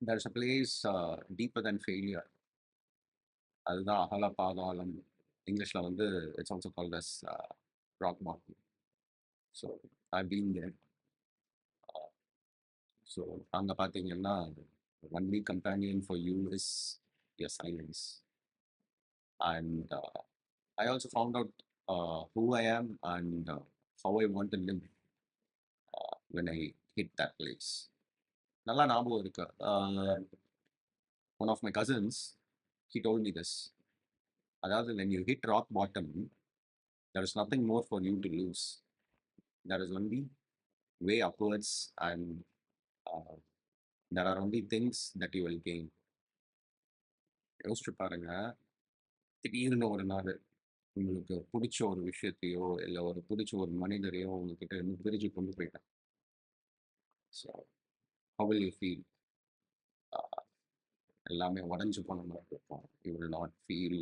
there's a place deeper than failure. அதுதான் அகல பாதாளம். இங்கிலீஷ்ல வந்து it's also called as rock bottom. So I been there. So அங்கே பார்த்தீங்கன்னா only companion for you is your silence. And I also found out who I am and how I want to live when I hit that place. நல்லா ஞாபகம் இருக்கு. One of my cousins, he told me this. அதாவது when you hit rock bottom, there is nothing more for you to lose. There is only way upwards and uh, there are only things that you will gain. யோசிச்சு பாருங்க, திடீர்னு ஒரு நாள் உங்களுக்கு பிடிச்ச ஒரு விஷயத்தையோ இல்லை ஒரு பிடிச்ச ஒரு மனிதரையோ உங்ககிட்ட இருந்து பிரிச்சு கொண்டு போயிட்டாங்க. So how will you feel? எல்லாமே உடஞ்சு போன மாதிரி இருக்கும். You will not feel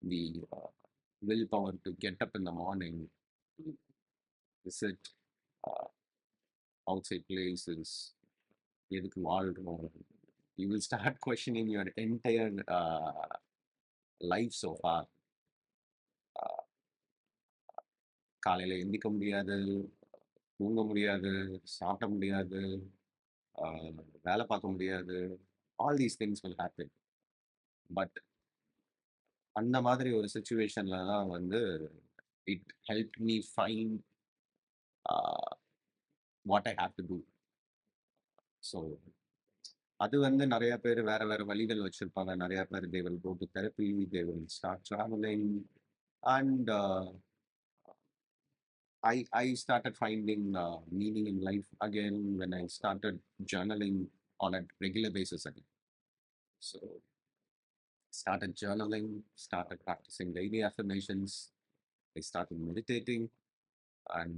the will power to get up in the morning, visit outside places, எதுக்கு வாழ்றோம். You will start questioning your entire life so far. காலையில் எந்திக்க முடியாது, தூங்க முடியாது, சாப்பிட முடியாது, வேலை பார்க்க முடியாது. All these things will happen. But அந்த மாதிரி ஒரு சுச்சுவேஷன்ல தான் வந்து it help me find what I have to do. So அது வந்து நிறைய பேர் வேற வேற வழிகள் வச்சிருப்பாங்க. நிறைய பேர் they will go to therapy, they will start travelling and I started finding meaning in life again when I started journaling on a regular basis again. So started journaling, started practicing daily affirmations, I started meditating, and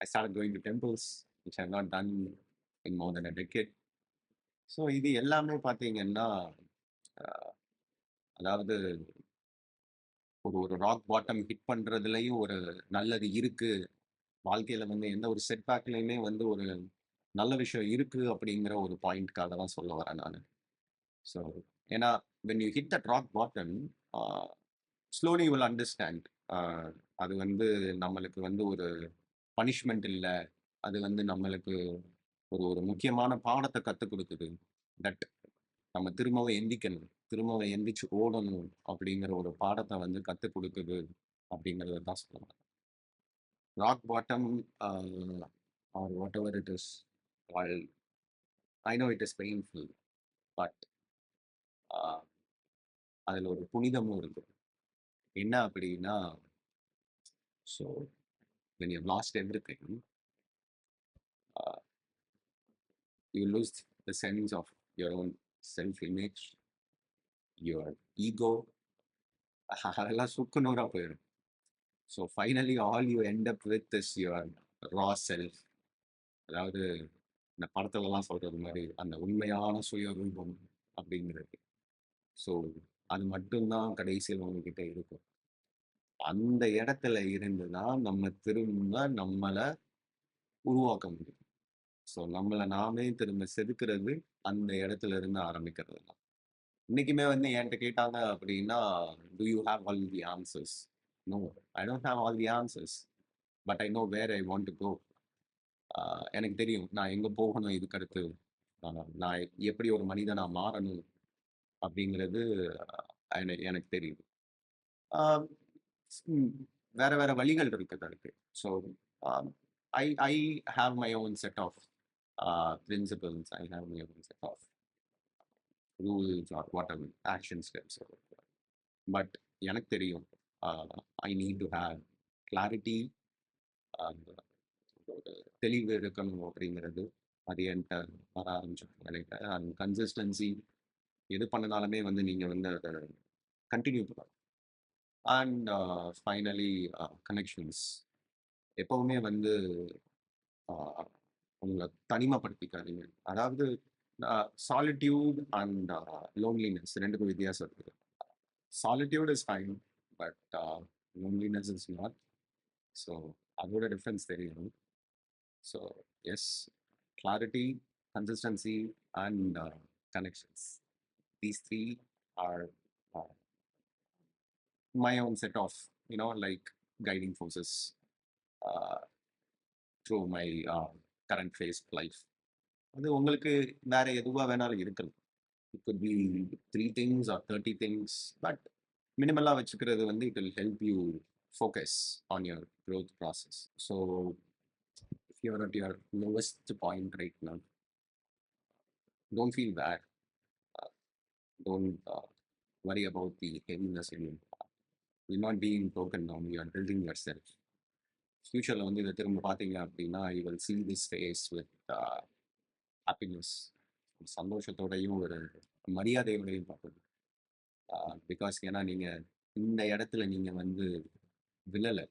I started going to temples, which I've not done in more than a decade. So இது எல்லாமே பார்த்தீங்கன்னா, அதாவது ஒரு ஒரு rock bottom hit பண்ணுறதுலையும் ஒரு நல்லது இருக்கு. வாழ்க்கையில் வந்து எந்த ஒரு செட்பேக்லையுமே வந்து ஒரு நல்ல விஷயம் இருக்கு அப்படிங்கிற ஒரு பாயிண்ட்காக தான் சொல்ல வரேன் நான். ஸோ ஏன்னா when you hit that rock bottom, slowly you will understand. அது வந்து நம்மளுக்கு வந்து ஒரு பனிஷ்மெண்ட் இல்லை, அது வந்து நம்மளுக்கு ஒரு ஒரு முக்கியமான பாடத்தை கற்றுக் கொடுக்குது. தட் நம்ம திரும்பவும் எந்திக்கணும், திரும்பவும் எந்திரிச்சு ஓடணும் அப்படிங்கிற ஒரு பாடத்தை வந்து கற்றுக் கொடுக்குது அப்படிங்கிறத தான் சொல்லுவாங்க. Rock bottom or whatever it is, I know it is painful, but அதில் ஒரு புனிதமும் இருக்கு. என்ன அப்படின்னா, so when you've lost everything, you lose the sense of your own self-image, your ego. அதெல்லாம் சுக்குநூறா போயிடும். So finally all you end up with is your raw self. அதாவது இந்த படத்துலலாம் சொல்றது மாதிரி அந்த உண்மையான சுயரூபம் அப்படிங்கிறது. ஸோ அது மட்டும்தான் கடைசியில் உங்ககிட்ட இருக்கும். அந்த இடத்துல இருந்து தான் நம்ம திரும்ப நம்மளை உருவாக்க முடியும். ஸோ நம்மளை நாமே திரும்ப செதுக்கிறது அந்த இடத்துல இருந்து ஆரம்பிக்கிறது தான். இன்னைக்குமே வந்து என்கிட்ட கேட்டாங்க அப்படின்னா, do you have all the answers? No, I don't have all the answers, but I know where I want to go. எனக்கு தெரியும் நான் எங்கே போகணும், இதுக்கு அடுத்து நான் எப்படி ஒரு மனிதனா மாறணும் அப்படிங்கிறது எனக்கு தெரியும். வேற வேற வழிகள் இருக்குது அதுக்கு. So I I have my own set of principles, I have my own set of rules or whatever action steps. But எனக்கு தெரியும் I need to have clarity, ஒரு தெளிவு இருக்கணும் அப்படிங்கிறது. அது என்கிட்ட வர ஆரம்பிச்சோம் நினைக்கிறேன். அண்ட் கன்சிஸ்டன்சி எது பண்ணனாலுமே வந்து நீங்கள் வந்து அதை கண்டினியூ பண்ணலாம். And finally connections. எப்பவுமே வந்து உங்களை தனிமைப்படுத்திக்காதீங்க. அதாவது சாலிட்யூட் அண்ட் லோன்லினஸ் ரெண்டுக்கும் வித்தியாசம் இருக்குது. Solitude is fine, but loneliness is not. So அதோட டிஃப்ரென்ஸ் தெரியணும். So yes, clarity, consistency, and connections. These three are uh, my own set of, like guiding forces uh, through my current phase of life. அது உங்களுக்கு வேற எதுவா வேணாலும் இருக்கலாம். It could be 3 things or 30 things, but மினிமலா வச்சுக்கிறது வந்து it will help you focus on your growth process. So if you're at your lowest point right now, don't feel bad. Uh, don't worry about the heaviness in you. You're not being broken down. You are building yourself. ஃபியூச்சரில் வந்து இதை திரும்ப பார்த்தீங்க அப்படின்னா you will see this face with happiness, சந்தோஷத்தோடையும் ஒரு மரியாதையோடையும் பார்க்கணும். Because ஏன்னா நீங்கள் இந்த இடத்துல நீங்கள் வந்து விழலை,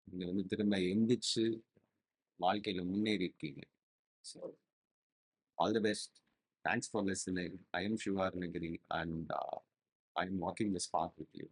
நீங்கள் வந்து திரும்ப எந்திரிச்சு வாழ்க்கையில் முன்னேறி இருக்கீங்க. So all the best. Thanks for listening. I am Siva Arunagiri and I am walking this path with you.